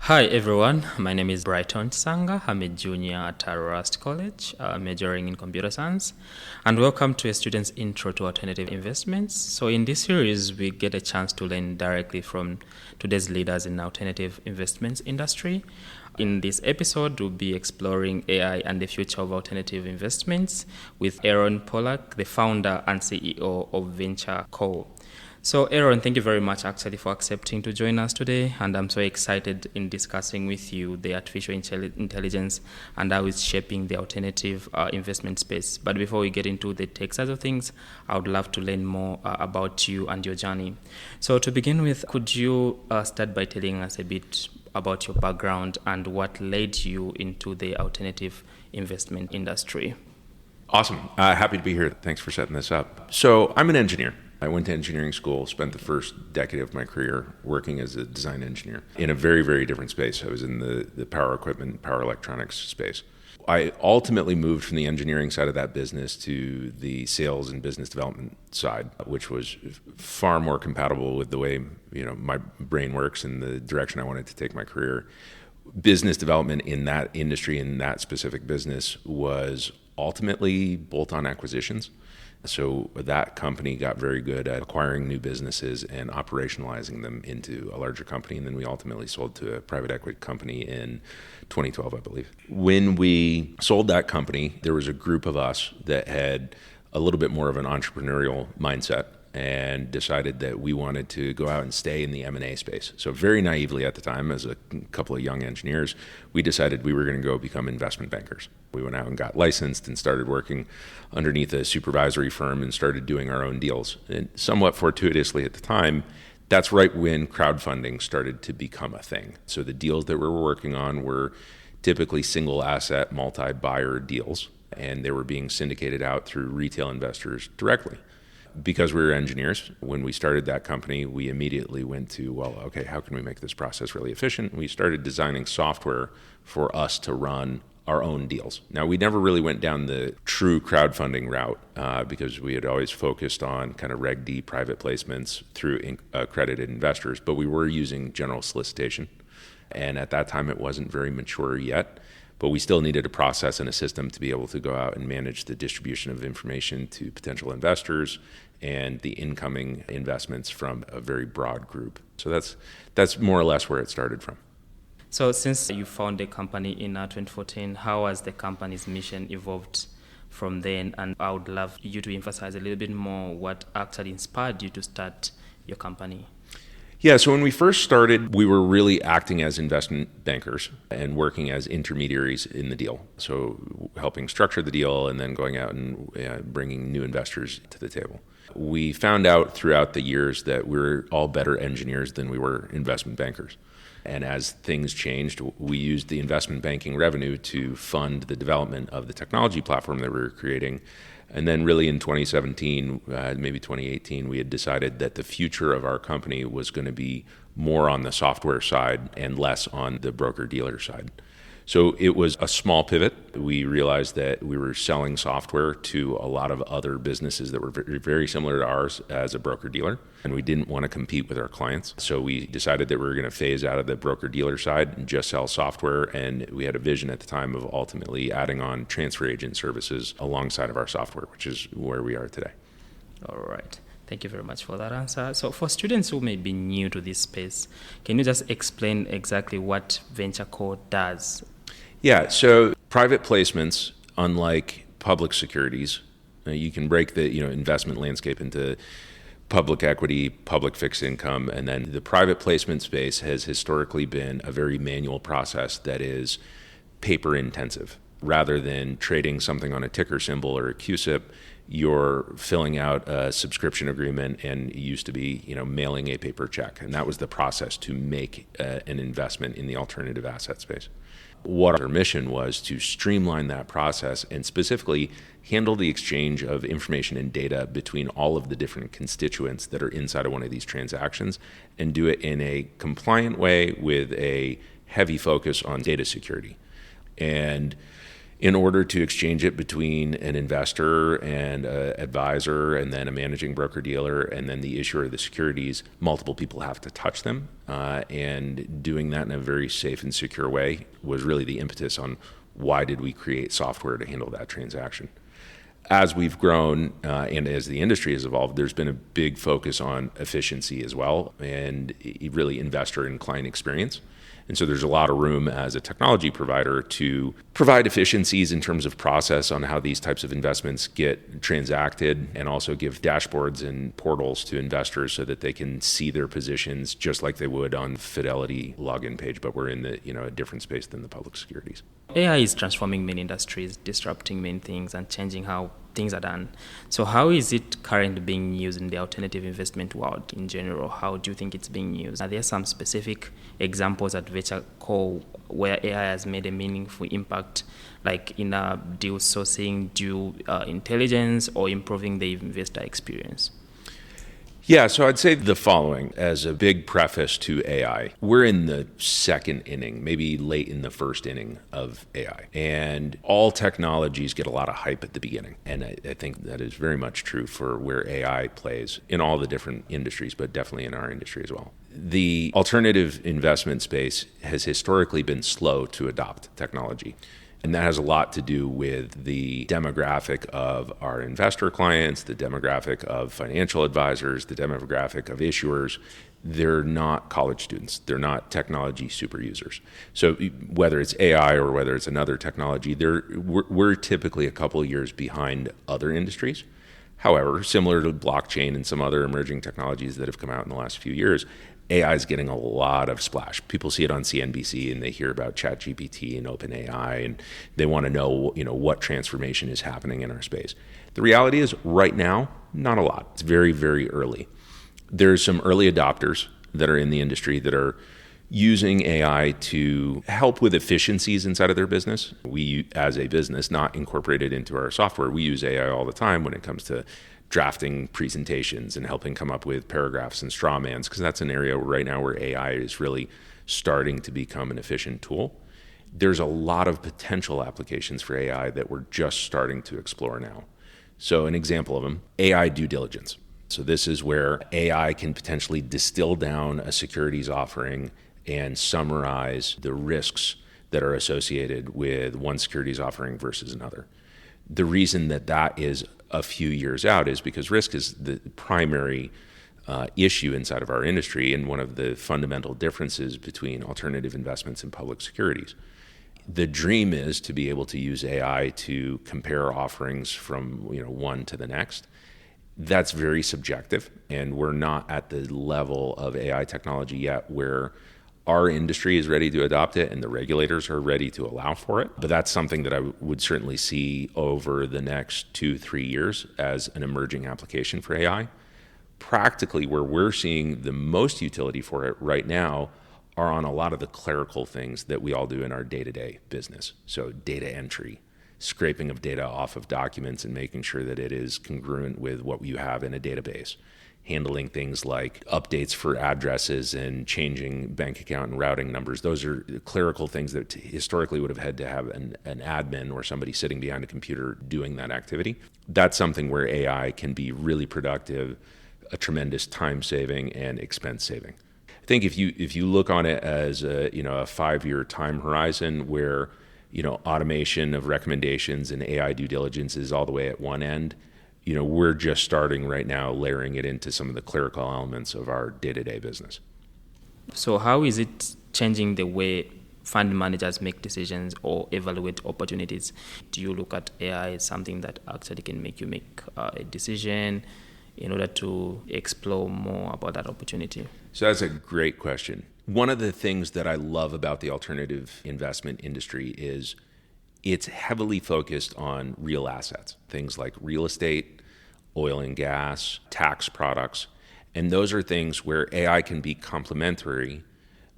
Hi everyone, my name is Brighton Chisanga. I'm a junior at Rust College, majoring in computer science, and welcome to a student's intro to alternative investments. So in this series, we get a chance to learn directly from today's leaders in the alternative investments industry. In this episode, we'll be exploring AI and the future of alternative investments with Aaron Pollak, the founder and CEO of Venture Co. So Aaron, thank you very much actually for accepting to join us today, and I'm so excited in discussing with you the artificial intelligence and how it's shaping the alternative investment space. But before we get into the tech side of things, I would love to learn more about you and your journey. So to begin with, could you start by telling us a bit about your background and what led you into the alternative investment industry? Awesome. Happy to be here. Thanks for setting this up. So I'm an engineer. I went to engineering school, spent the first decade of my career working as a design engineer in a very, very different space. I was in the power equipment, power electronics space. I ultimately moved from the engineering side of that business to the sales and business development side, which was far more compatible with the way my brain works and the direction I wanted to take my career. Business development in that industry, in that specific business, was ultimately bolt-on acquisitions. So that company got very good at acquiring new businesses and operationalizing them into a larger company. And then we ultimately sold to a private equity company in 2012, I believe. When we sold that company, there was a group of us that had a little bit more of an entrepreneurial mindset and decided that we wanted to go out and stay in the M&A space. So very naively at the time, as a couple of young engineers, we decided we were going to go become investment bankers. We went out and got licensed and started working underneath a supervisory firm and started doing our own deals. And somewhat fortuitously at the time, that's right when crowdfunding started to become a thing. So the deals that we were working on were typically single asset, multi-buyer deals, and they were being syndicated out through retail investors directly. Because we were engineers, when we started that company, we immediately went to, okay, how can we make this process really efficient? We started designing software for us to run our own deals. Now, we never really went down the true crowdfunding route because we had always focused on kind of Reg D private placements through accredited investors, but we were using general solicitation. And at that time, it wasn't very mature yet. But we still needed a process and a system to be able to go out and manage the distribution of information to potential investors and the incoming investments from a very broad group. So that's more or less where it started from. So since you founded the company in 2014, how has the company's mission evolved from then? And I would love you to emphasize a little bit more what actually inspired you to start your company. Yeah, so when we first started, we were really acting as investment bankers and working as intermediaries in the deal. So helping structure the deal and then going out and bringing new investors to the table. We found out throughout the years that we were all better engineers than we were investment bankers. And as things changed, we used the investment banking revenue to fund the development of the technology platform that we were creating. And then really in 2017, maybe 2018, we had decided that the future of our company was going to be more on the software side and less on the broker-dealer side. So it was a small pivot. We realized that we were selling software to a lot of other businesses that were very, very similar to ours as a broker-dealer, and we didn't want to compete with our clients. So we decided that we were going to phase out of the broker-dealer side and just sell software, and we had a vision at the time of ultimately adding on transfer agent services alongside of our software, which is where we are today. All right. Thank you very much for that answer. So for students who may be new to this space, can you just explain exactly what Venture Co does? Yeah, so private placements, unlike public securities, you can break the investment landscape into public equity, public fixed income, and then the private placement space has historically been a very manual process that is paper intensive. Rather than trading something on a ticker symbol or a QSIP, you're filling out a subscription agreement, and it used to be mailing a paper check, and that was the process to make an investment in the alternative asset space. What our mission was to streamline that process and specifically handle the exchange of information and data between all of the different constituents that are inside of one of these transactions, and do it in a compliant way with a heavy focus on data security. And In order to exchange it between an investor and an advisor and then a managing broker-dealer and then the issuer of the securities, multiple people have to touch them. And doing that in a very safe and secure way was really the impetus on why did we create software to handle that transaction. As we've grown and as the industry has evolved, there's been a big focus on efficiency as well and really investor and client experience. And so there's a lot of room as a technology provider to provide efficiencies in terms of process on how these types of investments get transacted and also give dashboards and portals to investors so that they can see their positions just like they would on Fidelity login page, but we're in a different space than the public securities. AI is transforming many industries, disrupting many things and changing how things are done. So how is it currently being used in the alternative investment world in general? How do you think it's being used? Are there some specific examples at Venture Co where AI has made a meaningful impact, like in deal sourcing, due intelligence, or improving the investor experience? Yeah, so I'd say the following as a big preface to AI. We're in the second inning, maybe late in the first inning of AI. And all technologies get a lot of hype at the beginning. And I think that is very much true for where AI plays in all the different industries, but definitely in our industry as well. The alternative investment space has historically been slow to adopt technology. And that has a lot to do with the demographic of our investor clients, the demographic of financial advisors, the demographic of issuers. They're not college students. They're not technology super users. So whether it's AI or whether it's another technology, we're typically a couple of years behind other industries. However, similar to blockchain and some other emerging technologies that have come out in the last few years, AI is getting a lot of splash. People see it on CNBC and they hear about ChatGPT and OpenAI and they want to know, what transformation is happening in our space. The reality is right now, not a lot. It's very, very early. There's some early adopters that are in the industry that are using AI to help with efficiencies inside of their business. We, as a business, not incorporated into our software, we use AI all the time when it comes to drafting presentations and helping come up with paragraphs and straw mans, because that's an area right now where AI is really starting to become an efficient tool. There's a lot of potential applications for AI that we're just starting to explore now. So an example of them, AI due diligence. So this is where AI can potentially distill down a securities offering and summarize the risks that are associated with one securities offering versus another. The reason that is a few years out is because risk is the primary issue inside of our industry and one of the fundamental differences between alternative investments and public securities. The dream is to be able to use AI to compare offerings from one to the next. That's very subjective, and we're not at the level of AI technology yet where our industry is ready to adopt it and the regulators are ready to allow for it. But that's something that I would certainly see over the next 2-3 years as an emerging application for AI. Practically, where we're seeing the most utility for it right now are on a lot of the clerical things that we all do in our day-to-day business. So data entry, scraping of data off of documents and making sure that it is congruent with what you have in a database. Handling things like updates for addresses and changing bank account and routing numbers. Those are clerical things that historically would have had to have an admin or somebody sitting behind a computer doing that activity. That's something where AI can be really productive, a tremendous time saving and expense saving. I think if you look on it as a 5-year time horizon where automation of recommendations and AI due diligence is all the way at one end, we're just starting right now layering it into some of the clerical elements of our day-to-day business. So how is it changing the way fund managers make decisions or evaluate opportunities? Do you look at AI as something that actually can make you make a decision in order to explore more about that opportunity? So that's a great question. One of the things that I love about the alternative investment industry is it's heavily focused on real assets, things like real estate, oil and gas, tax products. And those are things where AI can be complementary,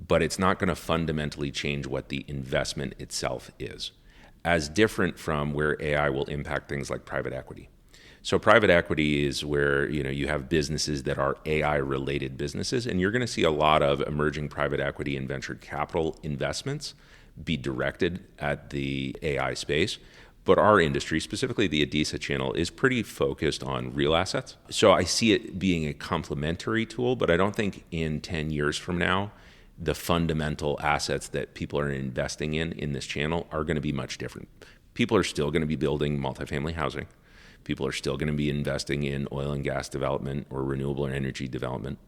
but it's not going to fundamentally change what the investment itself is, as different from where AI will impact things like private equity. So private equity is where you have businesses that are AI-related businesses, and you're going to see a lot of emerging private equity and venture capital investments be directed at the AI space. But our industry, specifically the ADISA channel, is pretty focused on real assets. So I see it being a complementary tool, but I don't think in 10 years from now, the fundamental assets that people are investing in this channel are going to be much different. People are still going to be building multifamily housing. People are still going to be investing in oil and gas development or renewable energy development.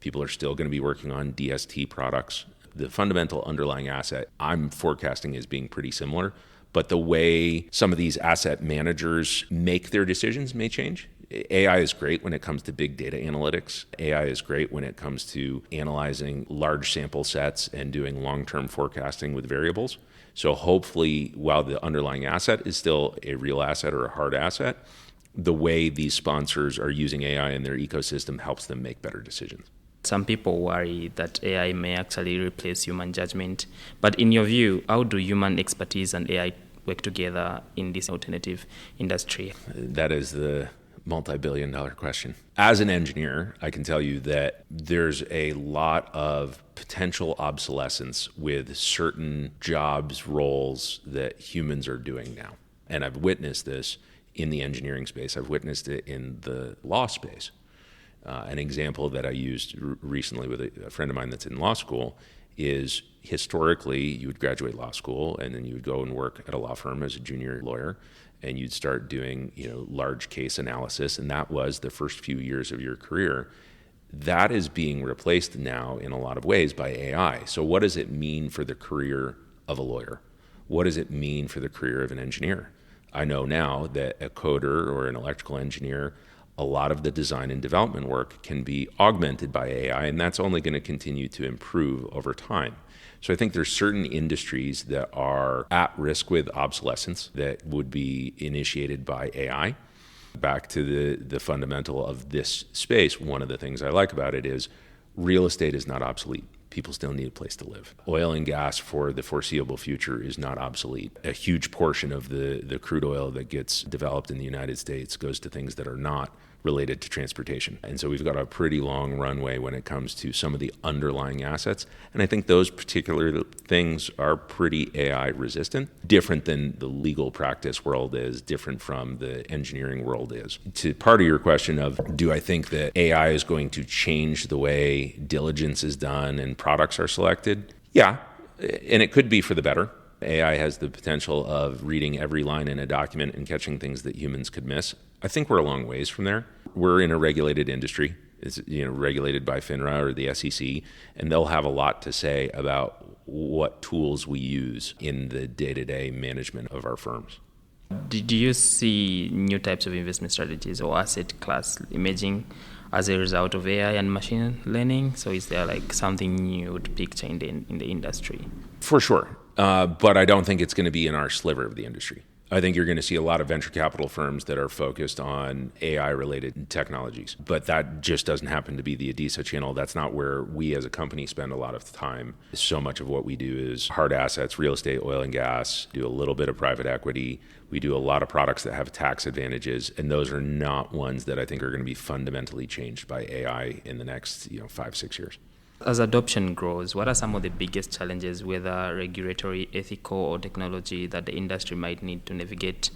People are still going to be working on DST products. The fundamental underlying asset I'm forecasting is being pretty similar, but the way some of these asset managers make their decisions may change. AI is great when it comes to big data analytics. AI is great when it comes to analyzing large sample sets and doing long-term forecasting with variables. So hopefully, while the underlying asset is still a real asset or a hard asset, the way these sponsors are using AI in their ecosystem helps them make better decisions. Some people worry that AI may actually replace human judgment. But in your view, how do human expertise and AI work together in this alternative industry? That is the multi-billion-dollar question. As an engineer, I can tell you that there's a lot of potential obsolescence with certain jobs, roles that humans are doing now. And I've witnessed this in the engineering space. I've witnessed it in the law space. An example that I used recently with a friend of mine that's in law school is historically you would graduate law school and then you would go and work at a law firm as a junior lawyer and you'd start doing large case analysis, and that was the first few years of your career. That is being replaced now in a lot of ways by AI. So what does it mean for the career of a lawyer? What does it mean for the career of an engineer? I know now that a coder or an electrical engineer, a lot of the design and development work can be augmented by AI, and that's only going to continue to improve over time. So I think there's certain industries that are at risk with obsolescence that would be initiated by AI. Back to the fundamental of this space, one of the things I like about it is real estate is not obsolete. People still need a place to live. Oil and gas for the foreseeable future is not obsolete. A huge portion of the crude oil that gets developed in the United States goes to things that are not related to transportation. And so we've got a pretty long runway when it comes to some of the underlying assets. And I think those particular things are pretty AI resistant, different than the legal practice world is, different from the engineering world is. To part of your question of, do I think that AI is going to change the way diligence is done and products are selected? Yeah, and it could be for the better. AI has the potential of reading every line in a document and catching things that humans could miss. I think we're a long ways from there. We're in a regulated industry. It's regulated by FINRA or the SEC, and they'll have a lot to say about what tools we use in the day-to-day management of our firms. Do you see new types of investment strategies or asset class emerging as a result of AI and machine learning? So is there something you would picture in the industry? For sure. But I don't think it's going to be in our sliver of the industry. I think you're going to see a lot of venture capital firms that are focused on AI-related technologies. But that just doesn't happen to be the ADISA channel. That's not where we as a company spend a lot of time. So much of what we do is hard assets, real estate, oil and gas, do a little bit of private equity. We do a lot of products that have tax advantages, and those are not ones that I think are going to be fundamentally changed by AI in the next 5-6 years. As adoption grows, what are some of the biggest challenges, whether regulatory, ethical, or technology, that the industry might need to navigate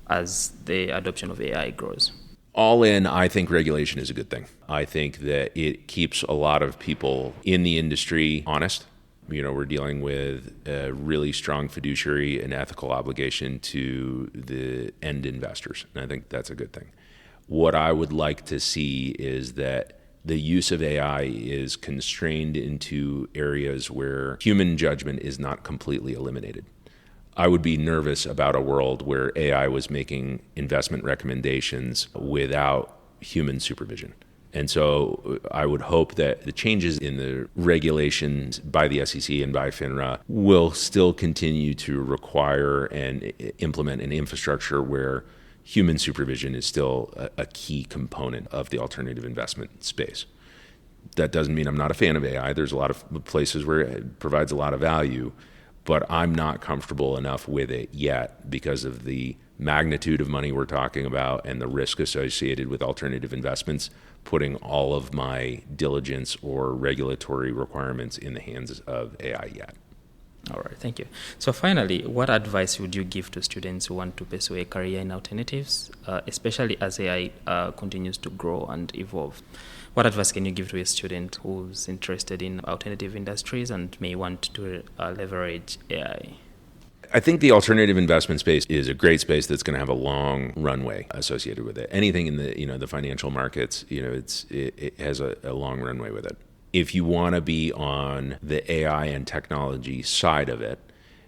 as the adoption of AI grows? All in, I think regulation is a good thing. I think that it keeps a lot of people in the industry honest. We're dealing with a really strong fiduciary and ethical obligation to the end investors, and I think that's a good thing. What I would like to see is that the use of AI is constrained into areas where human judgment is not completely eliminated. I would be nervous about a world where AI was making investment recommendations without human supervision. And so I would hope that the changes in the regulations by the SEC and by FINRA will still continue to require and implement an infrastructure where human supervision is still a key component of the alternative investment space. That doesn't mean I'm not a fan of AI. There's a lot of places where it provides a lot of value, but I'm not comfortable enough with it yet because of the magnitude of money we're talking about and the risk associated with alternative investments, putting all of my diligence or regulatory requirements in the hands of AI yet. All right, thank you. So finally, what advice would you give to students who want to pursue a career in alternatives, especially as AI continues to grow and evolve? What advice can you give to a student who's interested in alternative industries and may want to leverage AI? I think the alternative investment space is a great space that's going to have a long runway associated with it. Anything in the financial markets, it has a long runway with it. If you want to be on the AI and technology side of it,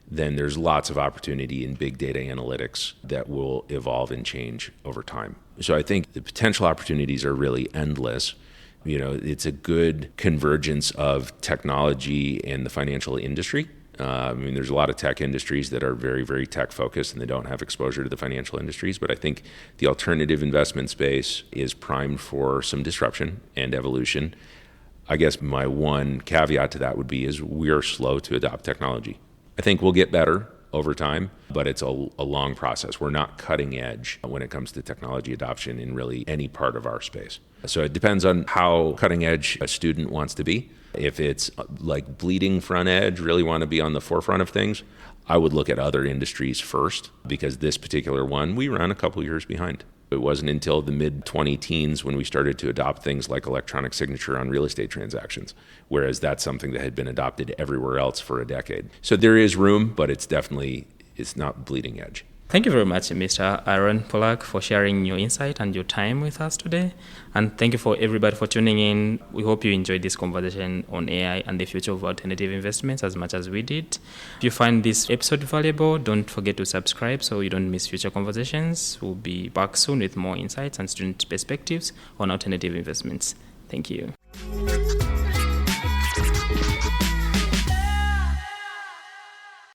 then there's lots of opportunity in big data analytics that will evolve and change over time. So I think the potential opportunities are really endless. It's a good convergence of technology and the financial industry. There's a lot of tech industries that are very, very tech focused and they don't have exposure to the financial industries. But I think the alternative investment space is primed for some disruption and evolution. I guess my one caveat to that would be is we are slow to adopt technology. I think we'll get better over time, but it's a long process. We're not cutting edge when it comes to technology adoption in really any part of our space. So it depends on how cutting edge a student wants to be. If it's like bleeding front edge, really want to be on the forefront of things, I would look at other industries first, because this particular one, we ran a couple years behind. It wasn't until the mid-2010s when we started to adopt things like electronic signature on real estate transactions, whereas that's something that had been adopted everywhere else for a decade. So there is room, but it's not bleeding edge. Thank you very much, Mr. Aaron Pollak, for sharing your insight and your time with us today. And thank you for everybody for tuning in. We hope you enjoyed this conversation on AI and the future of alternative investments as much as we did. If you find this episode valuable, don't forget to subscribe so you don't miss future conversations. We'll be back soon with more insights and student perspectives on alternative investments. Thank you.